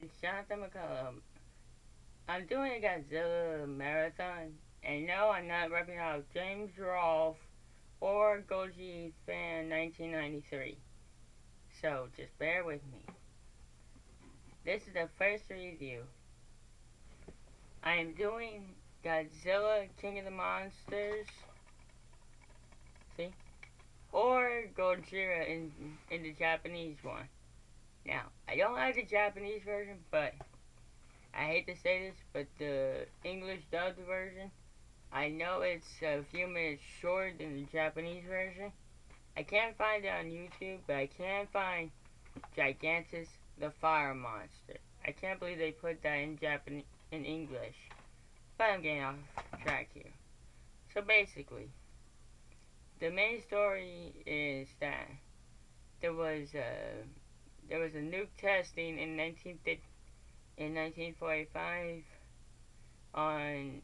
It's Jonathan McCullum. I'm doing a Godzilla marathon, and no, I'm not ripping off James Rolfe or Gojira fan 1993. So just bear with me. This is the first review. I am doing Godzilla King of the Monsters, see, or Gojira in the Japanese one. Now, I don't like the Japanese version, but I hate to say this, but the English dubbed version, I know it's a few minutes shorter than the Japanese version. I can't find it on YouTube, but I can find Gigantus the Fire Monster. I can't believe they put that in English. But I'm getting off track here. So basically, the main story is that there was a nuke testing in 1945 on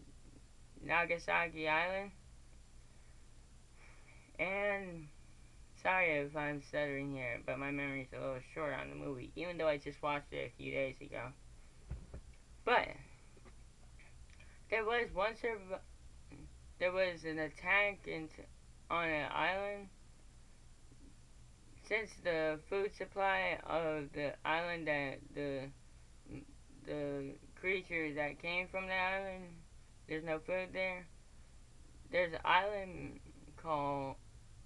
Nagasaki Island, and sorry if I'm stuttering here, but my memory's a little short on the movie, even though I just watched it a few days ago. But there was there was an attack on an island. Since the food supply of the island that the creature that came from the island, there's no food there. There's an island called,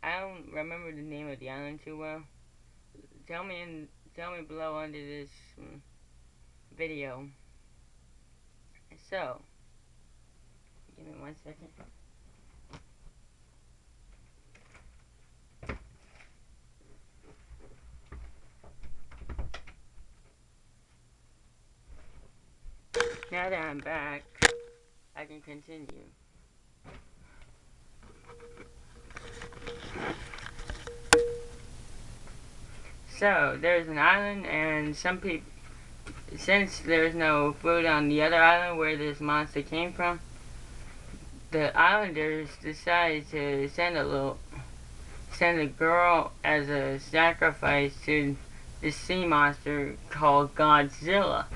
I don't remember the name of the island too well. Tell me below under this video. So, give me 1 second. Now that I'm back, I can continue. So, there's an island, and some people, since there's no food on the other island where this monster came from, the islanders decided to send a girl as a sacrifice to this sea monster called Godzilla.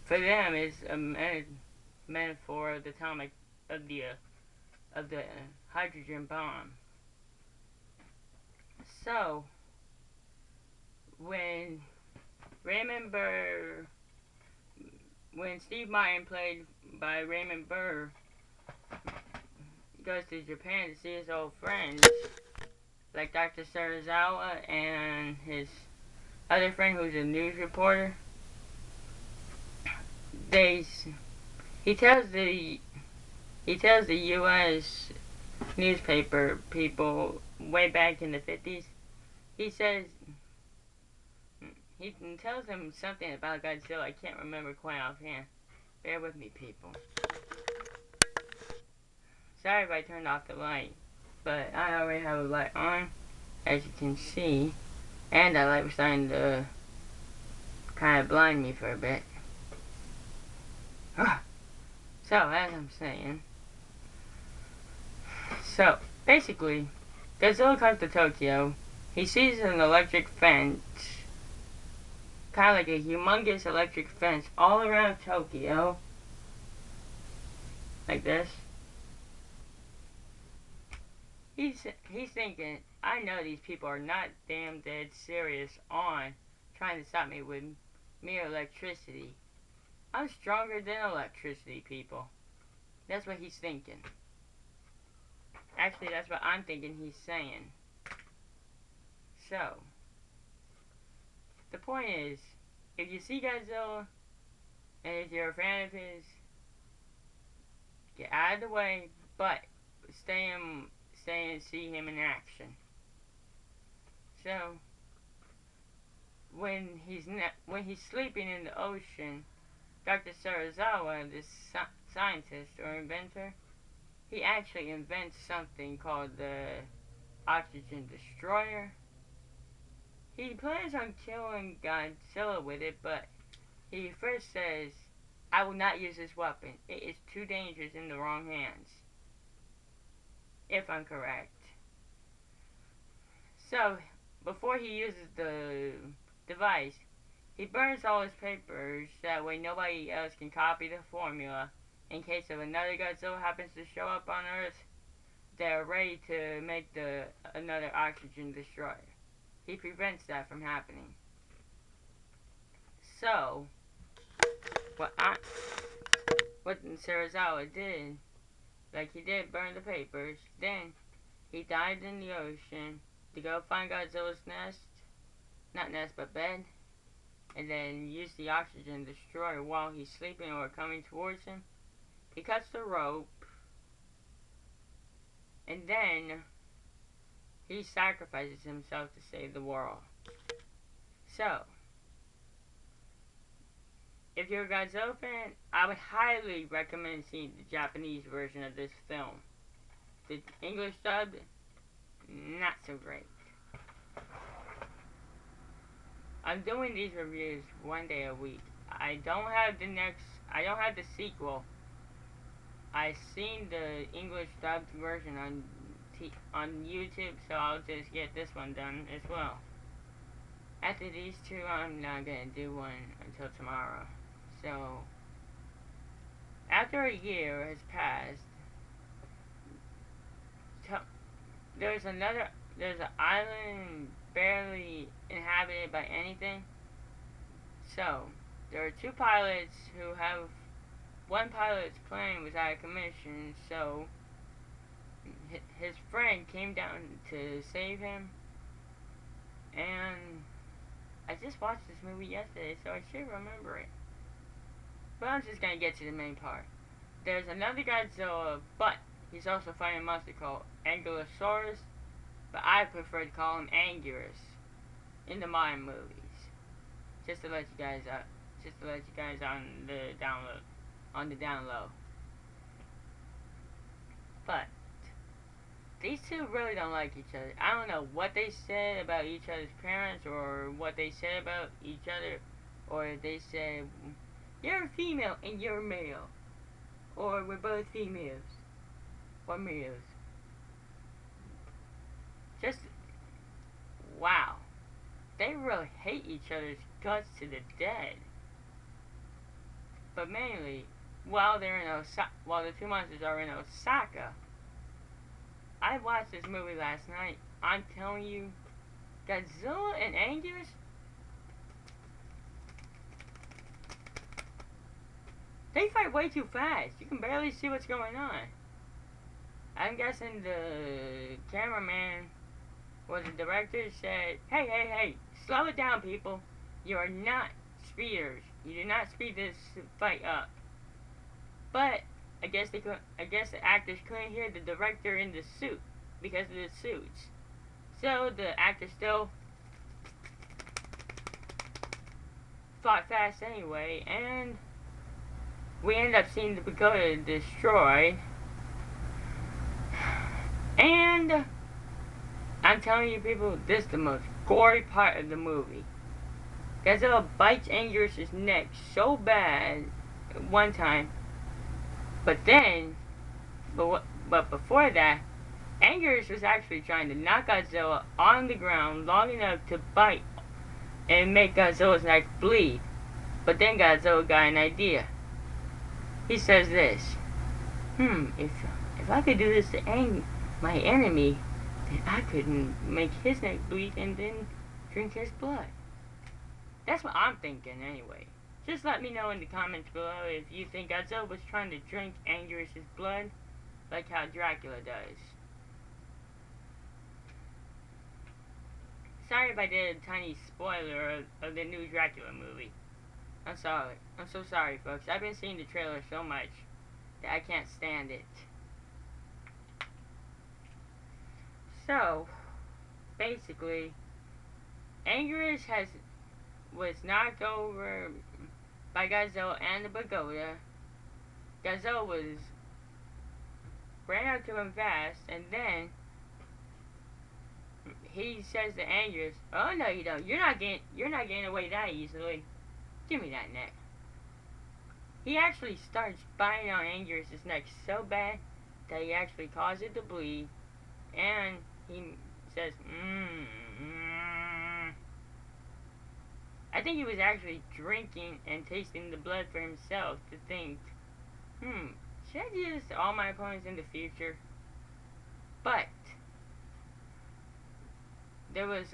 For them, it's a metaphor of the atomic of the hydrogen bomb. So when Raymond Burr, when Steve Martin, played by Raymond Burr, goes to Japan to see his old friends, like Dr. Sarazawa and his other friend who's a news reporter, he tells the U.S. newspaper people way back in the 50s, he says, he tells them something about Godzilla. I can't remember quite offhand. Bear with me, people. Sorry if I turned off the light, but I already have a light on, as you can see, and that light was starting to kind of blind me for a bit. So, as I'm saying, so basically, Godzilla comes to Tokyo. He sees an electric fence, kind of like a humongous electric fence all around Tokyo, like this. He's thinking, I know these people are not damn dead serious on trying to stop me with mere electricity. I'm stronger than electricity, people. That's what he's thinking. Actually, that's what I'm thinking he's saying. So, the point is, if you see Godzilla, and if you're a fan of his, get out of the way, but stay and see him in action. So, when he's sleeping in the ocean, Dr. Sarazawa, this scientist or inventor, he actually invents something called the oxygen destroyer. He plans on killing Godzilla with it, but he first says, I will not use this weapon. It is too dangerous in the wrong hands. If I'm correct. So, before he uses the device, He burns all his papers, that way nobody else can copy the formula. In case of another Godzilla happens to show up on Earth, they're ready to make another oxygen destroyer. He prevents that from happening. So, what Serizawa did, like he did burn the papers, then he dived in the ocean to go find Godzilla's nest, not nest but bed, and then use the oxygen destroyer while he's sleeping or coming towards him. He cuts the rope, and then he sacrifices himself to save the world. So, if you're a Godzilla fan, I would highly recommend seeing the Japanese version of this film. The English dub, not so great. I'm doing these reviews one day a week. I don't have the sequel. I've seen the English dubbed version on YouTube, so I'll just get this one done as well. After these two, I'm not gonna do one until tomorrow. So, after a year has passed, there's an island barely inhabited by anything. So, there are two pilots who have, one pilot's plane was out of commission, so his friend came down to save him, and I just watched this movie yesterday, so I should remember it. But I'm just gonna get to the main part. There's another Godzilla, but he's also fighting a monster called Ankylosaurus, but I prefer to call him Anguirus in the modern movies. Just to let you guys on the down low. But these two really don't like each other. I don't know what they said about each other's parents, or what they said about each other, or they said, you're a female and you're a male, or we're both females, or males. Just, wow. They really hate each other's guts to the dead. But mainly, while the two monsters are in Osaka, I watched this movie last night. I'm telling you, Godzilla and Anguirus, they fight way too fast. You can barely see what's going on. I'm guessing the cameraman or the director said, hey, slow it down, people. You are not speeders. You do not speed this fight up. But I guess the actors couldn't hear the director in the suit because of the suits. So the actors still fought fast anyway, and we end up seeing the pagoda destroyed. And I'm telling you people, this is the most gory part of the movie. Godzilla bites Anguirus' neck so bad one time, but before that, Anguirus was actually trying to knock Godzilla on the ground long enough to bite and make Godzilla's neck bleed. But then Godzilla got an idea. He says this, if I could do this to my enemy, then I could make his neck bleed and then drink his blood. That's what I'm thinking anyway. Just let me know in the comments below if you think Godzilla was trying to drink Anguirus' blood, like how Dracula does. Sorry if I did a tiny spoiler of the new Dracula movie. I'm sorry. I'm so sorry, folks. I've been seeing the trailer so much that I can't stand it. So, basically, Anguirus was knocked over by Godzilla and the pagoda. Godzilla ran up to him fast, and then he says to Anguirus, "Oh no, you don't. You're not getting away that easily. Give me that neck." He actually starts biting on Anguirus' neck so bad that he actually caused it to bleed, and he says, I think he was actually drinking and tasting the blood for himself to think, should I do this to all my opponents in the future? But there was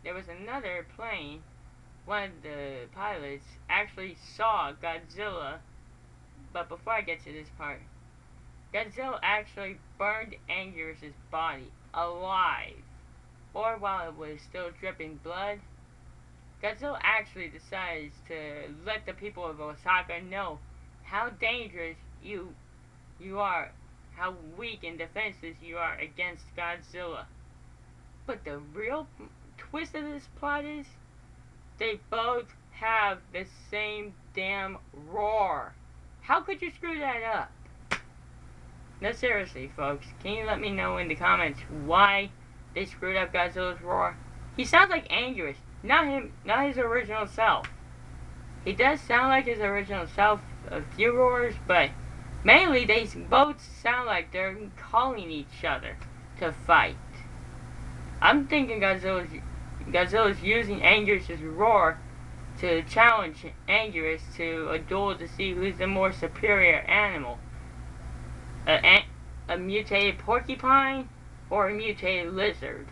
another plane. One of the pilots actually saw Godzilla. But before I get to this part, Godzilla actually burned Anguirus' body alive, or while it was still dripping blood. Godzilla actually decides to let the people of Osaka know how dangerous you are, how weak and defenseless you are against Godzilla. But the real twist of this plot is they both have the same damn roar. How could you screw that up? No, seriously, folks. Can you let me know in the comments why they screwed up Godzilla's roar? He sounds like Anguirus, not his original self. He does sound like his original self a few roars, but mainly they both sound like they're calling each other to fight. I'm thinking Godzilla's using Anguirus' roar to challenge Anguirus to a duel to see who's the more superior animal. A mutated porcupine or a mutated lizard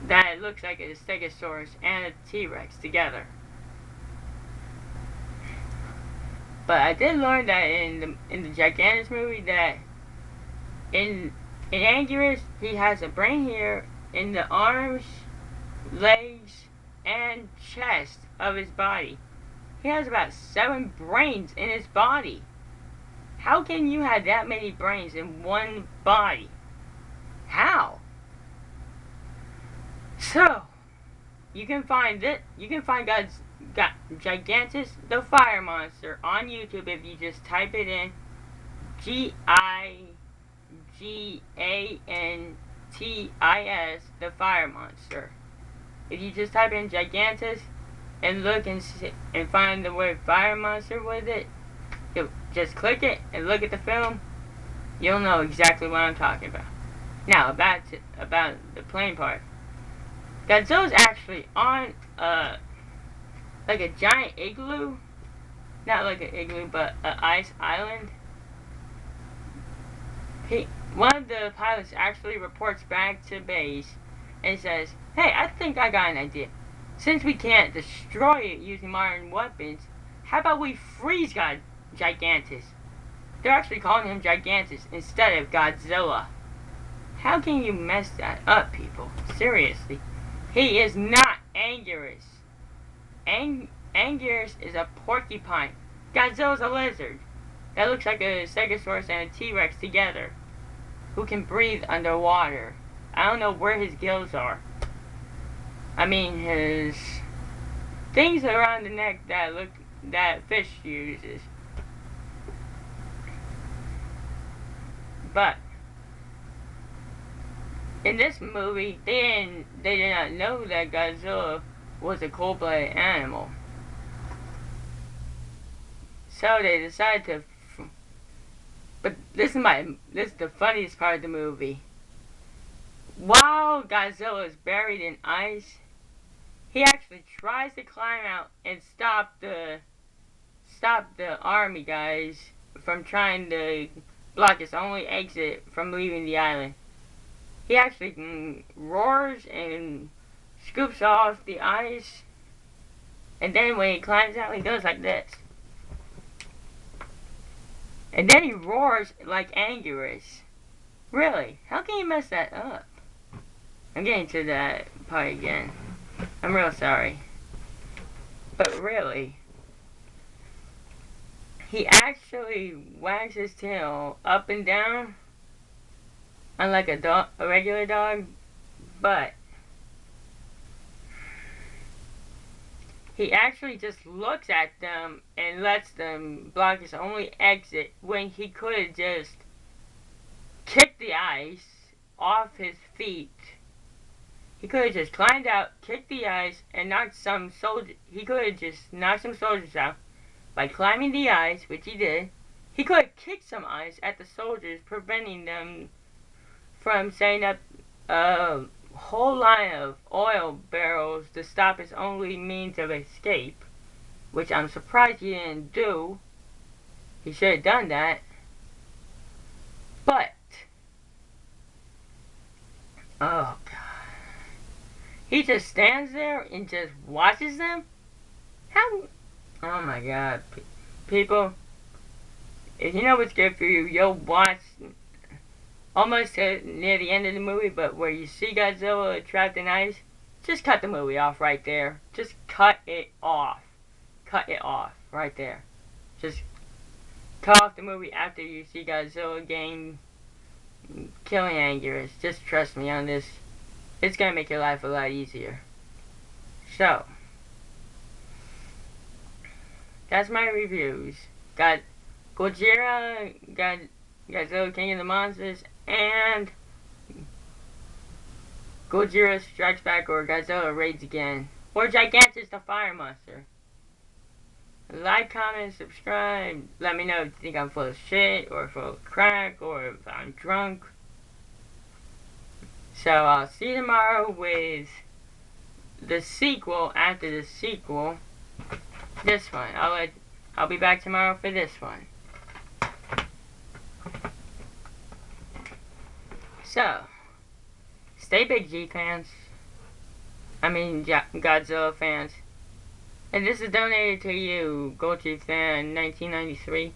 that looks like a stegosaurus and a T-Rex together. But I did learn that in the Gigantus movie that in Anguirus he has a brain here in the arms, legs, and chest of his body. He has about 7 brains in his body. How can you have that many brains in one body? How? So, you can find Gigantus the Fire Monster on YouTube if you just type it in Gigantis the Fire Monster. If you just type in Gigantus and look and find the word Fire Monster with it, you just click it and look at the film. You'll know exactly what I'm talking about. Now about the plane part. Godzilla's actually on like a giant igloo, not like an igloo, but an ice island. One of the pilots actually reports back to base and says, "Hey, I think I got an idea. Since we can't destroy it using modern weapons, how about we freeze Gigantus?" They're actually calling him Gigantus instead of Godzilla. How can you mess that up, people? Seriously. He is not Anguirus. Anguirus is a porcupine. Godzilla's a lizard. That looks like a stegosaurus and a T-Rex together. Who can breathe underwater. I don't know where his gills are. I mean his things around the neck that fish uses. But in this movie, they did not know that Godzilla was a cold-blooded animal. So they decided to. But this is the funniest part of the movie. While Godzilla is buried in ice, he actually tries to climb out and stop the army guys from trying to block his only exit from leaving the island. He actually roars and scoops off the ice, and then when he climbs out, he goes like this. And then he roars like Anguirus. Really? How can you mess that up? I'm getting to that part again. I'm real sorry. But really, he actually wags his tail up and down, unlike a regular dog, but he actually just looks at them and lets them block his only exit when he could have just kicked the ice off his feet. He could have just climbed out, kicked the ice, and knocked some soldiers. He could have just knocked some soldiers out by climbing the ice, which he did. He could have kicked some ice at the soldiers, preventing them from setting up whole line of oil barrels to stop his only means of escape, which I'm surprised he didn't do. He should have done that. But, oh god. He just stands there and just watches them? How? Oh my god. People, if you know what's good for you, you'll watch almost near the end of the movie, but where you see Godzilla trapped in ice, just cut the movie off right there. Just cut it off. Cut it off right there. Just cut off the movie after you see Godzilla getting killing Anguirus. Just trust me on this. It's gonna make your life a lot easier. So, that's my reviews. Got Gojira, Godzilla King of the Monsters, and Gojira Strikes Back or Godzilla Raids Again. Or Gigantus the Fire Monster. Like, comment, subscribe. Let me know if you think I'm full of shit, or full of crack, or if I'm drunk. So I'll see you tomorrow with the sequel after the sequel. This one. I'll be back tomorrow for this one. So, stay big G fans. I mean Godzilla fans. And this is donated to you, Goji fan 1993.